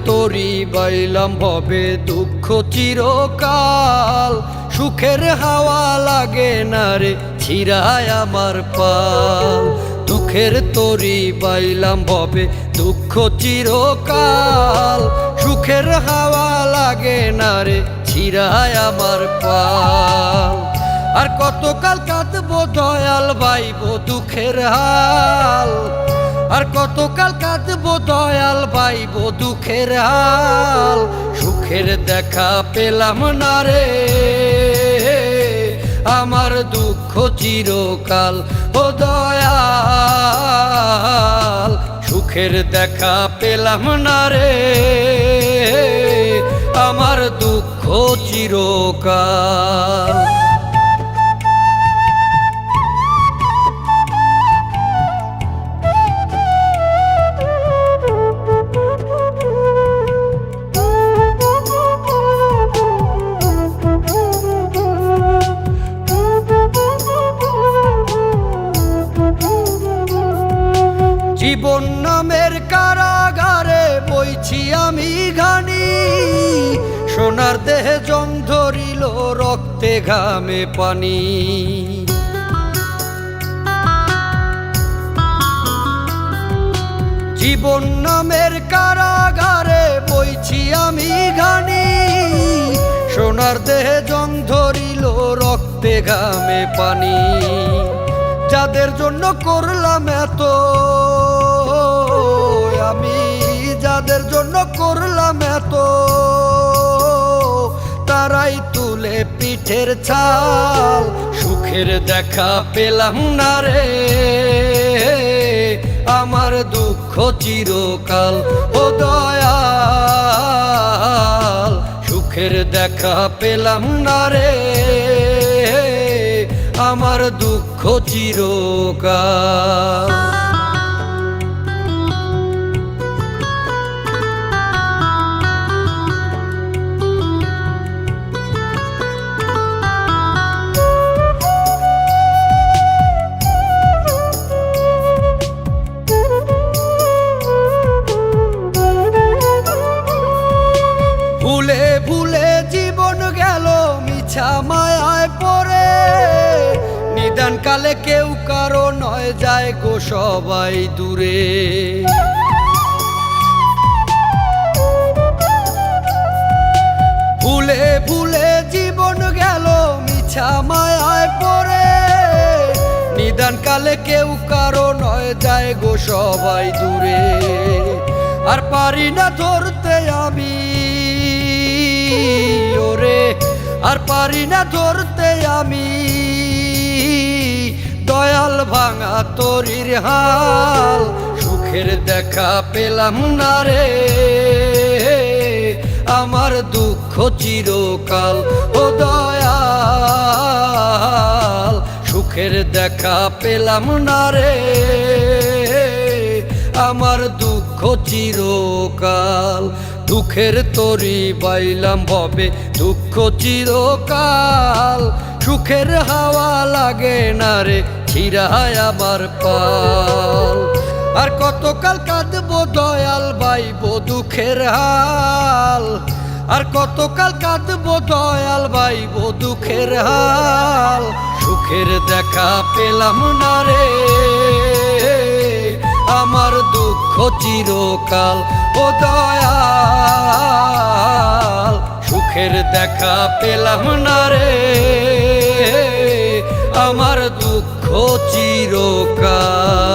তরি বাইলাম ভবে দুঃখ চিরকাল, সুখের হাওয়া লাগে না রে ছিড়ায় আমার পাল। দুঃখের তরি বাইলাম ভবে দুঃখ চিরকাল, সুখের হাওয়া লাগে না রে ছিড়ায় আমার পাল। আর কতকাল কাঁদবো দয়াল ভাইবো দুঃখের হাল, আর কতকাল কাঁদবো দয়াল ভাইবো দুঃখের হাল। সুখের দেখা পেলাম না রে আমার দুঃখ চিরকাল ও দয়াল। সুখের দেখা পেলাম না রে আমার দুঃখ চিরকাল। জীবন নামের কারাগারে বইছি আমি ঘানি, সোনার দেহে জং ধরিল রক্তে ঘামে পানি। জীবন নামের কারাগারে বইছি আমি ঘানি, সোনার দেহে জং ধরিল রক্তে ঘামে পানি। যাদের জন্য করলাম এত আমি, যাদের জন্য করলাম এত, তারাই তুলে পিঠের ছাল। সুখের দেখা পেলাম না রে আমার দুঃখ চিরকাল ও দয়াল। সুখের দেখা পেলাম না রে আমার দুঃখ চিরকাল। ভুলে ভুলে জীবন গেল মিছা মায়ায় পড়ে, নিদান কালে কেউ কারো নয় যায় গো সবাই দূরে। ভুলে ভুলে জীবন গেল মিছা মায়ায় পড়ে, নিদান কালে কেউ কারো নয় যায় গো সবাই দূরে। আর পারি না ধরতে আমি ওরে, আর পারি না ধরতে আমি দয়াল ভাঙা তরির হাল। সুখের দেখা পেলাম না রে আমার দুঃখ চিরকাল ও দয়াল। সুখের দেখা পেলাম না রে আমার দুঃখ চিরকাল। দুঃখের তরি বাইলাম ভবে দুঃখ চিরকাল, সুখের হাওয়া লাগে না রে ছিড়ায় আমার পাল। আর কতকাল কাঁদবো দয়াল ভাইবো দুঃখের হাল, আর কতকাল কাঁদবো দয়াল ভাইবো দুঃখের হাল। সুখের দেখা পেলাম না রে আমার দুঃখ চিরকাল ও দয়াল। সুখের দেখা পেলাম না রে আমার দুঃখ চিরকাল।